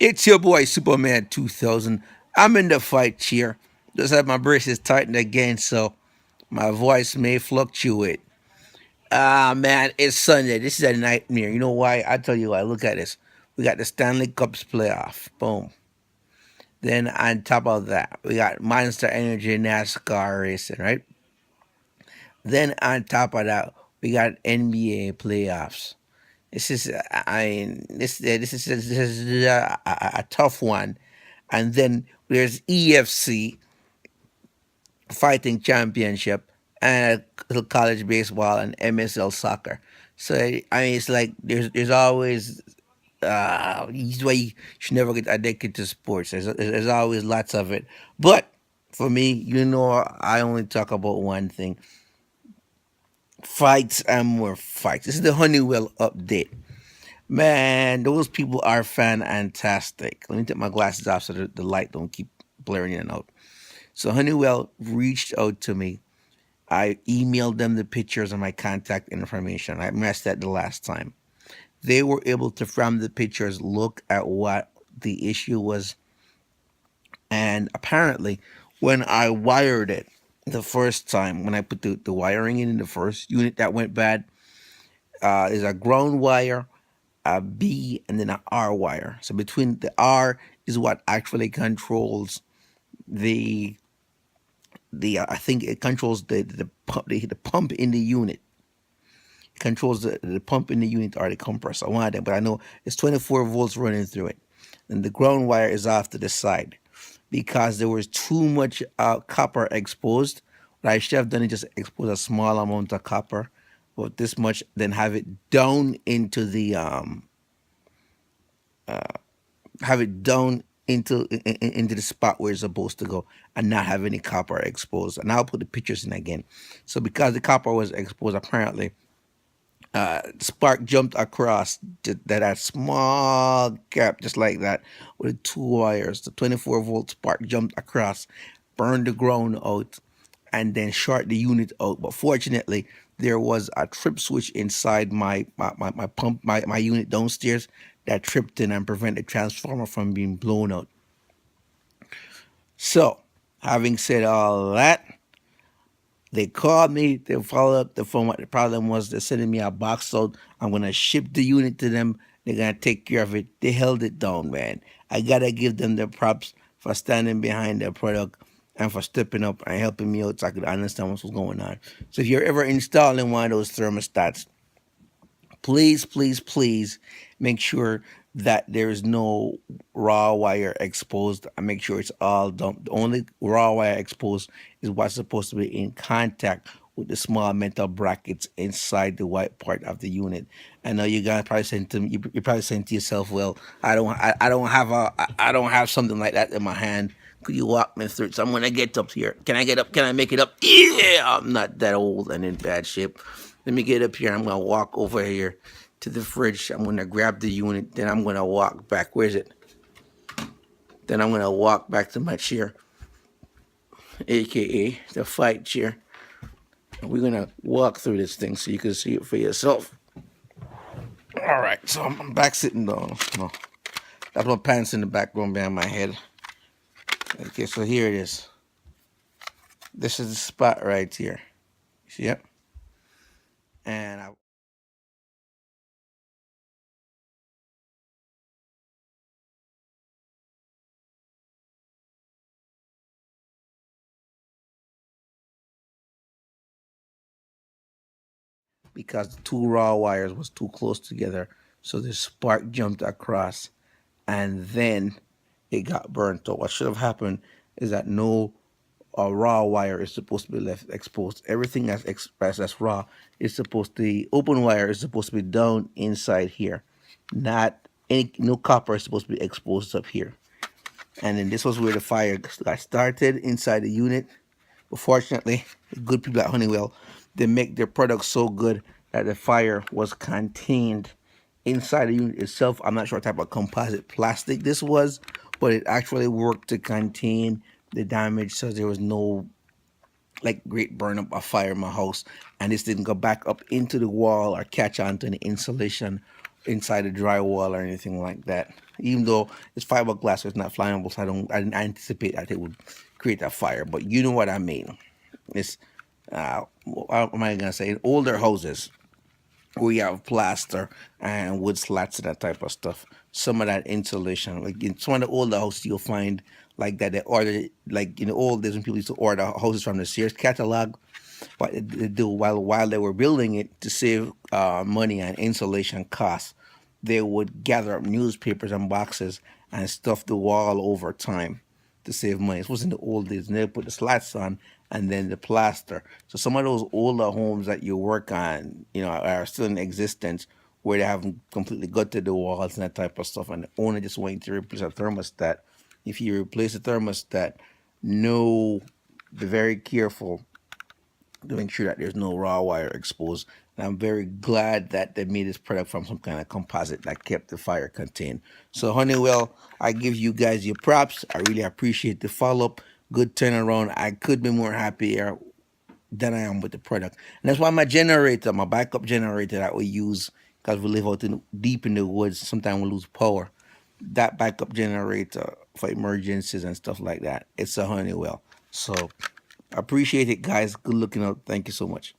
It's your boy Superman 2000. I'm in the fight chair. Just have my braces tightened again, so my voice may fluctuate. Ah, man, it's Sunday. This is a nightmare. You know why? I tell you why. Look at this. We got the Stanley Cups playoff. Boom. Then on top of that, we got Monster Energy NASCAR racing, right? Then on top of that, we got NBA playoffs. This is, I mean, this is a tough one. And then there's EFC Fighting Championship and college baseball and MSL soccer. So I mean, it's like there's always this is why you should never get addicted to sports. There's always lots of it. But for me, I only talk about one thing: fights and more fights. This is the Honeyville update. Man, those people are fantastic. Let me take my glasses off so the light don't keep blaring in and out. So Honeywell reached out to me. I emailed them the pictures and my contact information. I messed that the last time. They were able to, from the pictures, look at what the issue was. And apparently, when I wired it the first time, when I put the wiring in the first unit that went bad, is a ground wire, a B, and then an R wire. So between the R is what actually controls the I think it controls the pump in the unit. It controls the pump in the unit or the compressor. One of them, but I know it's 24 volts running through it, and the ground wire is off to the side because there was too much copper exposed. What I should have done is just expose a small amount of copper, but this much, then have it down into the have it down into the spot where it's supposed to go and not have any copper exposed. And I'll put the pictures in again. So because the copper was exposed, apparently spark jumped across that small gap just like that with two wires. The 24-volt spark jumped across, burned the ground out, and then short the unit out. But fortunately, there was a trip switch inside my pump, my unit downstairs that tripped in and prevented the transformer from being blown out. So, having said all that, they called me, they followed up the phone. What the problem was, they're sending me a box out. I'm gonna ship the unit to them. They're gonna take care of it. They held it down, man. I gotta give them the props for standing behind their product and for stepping up and helping me out so I could understand what was going on. So if you're ever installing one of those thermostats, please, please, please make sure that there is no raw wire exposed. And make sure it's all done. The only raw wire exposed is what's supposed to be in contact with the small metal brackets inside the white part of the unit. I know you guys probably saying to me, you probably saying to yourself, "Well, I don't have I don't have something like that in my hand. Could you walk me through it?" So I'm gonna get up here. Can I get up? Can I make it up? Yeah, I'm not that old and in bad shape. Let me get up here. I'm gonna walk over here to the fridge. I'm gonna grab the unit. Then I'm gonna walk back. Where's it? Then I'm gonna walk back to my chair, aka the fight chair. We're gonna walk through this thing so you can see it for yourself. All right, so I'm back sitting down. No, that's my pants in the background behind my head. Okay, so here it is. This is the spot right here. See it? And I because the two raw wires was too close together, so the spark jumped across, and then it got burnt out. What should have happened is that no raw wire is supposed to be left exposed. Everything that's expressed as raw is supposed to, the open wire is supposed to be down inside here, not any, no copper is supposed to be exposed up here. And then this was where the fire got started inside the unit. But fortunately, the good people at Honeywell, they make their products so good that the fire was contained inside the unit itself. I'm not sure what type of composite plastic this was, but it actually worked to contain the damage, so there was no like great burn up of fire in my house, and this didn't go back up into the wall or catch onto the insulation inside the drywall or anything like that. Even though it's fiberglass, so it's not flammable, so I didn't anticipate that it would create a fire. But you know what I mean. It's what am I gonna say? In older houses, we have plaster and wood slats and that type of stuff. Some of that insulation, like in some of the older houses, you'll find like that they order, like in the old days when people used to order houses from the Sears catalog. What they do while they were building it to save money and insulation costs, they would gather up newspapers and boxes and stuff the wall over time to save money. This was in the old days, and they put the slats on and then the plaster. So some of those older homes that you work on, are still in existence where they haven't completely gutted the walls and that type of stuff, and the owner just waiting to replace a thermostat. If you replace the thermostat, know, be very careful to make sure that there's no raw wire exposed. And I'm very glad that they made this product from some kind of composite that kept the fire contained. So Honeywell, I give you guys your props. I really appreciate the follow up. Good turnaround. I could be more happier than I am with the product. And that's why my generator, my backup generator that we use, because we live out deep in the woods, sometimes we lose power. That backup generator for emergencies and stuff like that, it's a Honeywell. So appreciate it, guys. Good looking out. Thank you so much.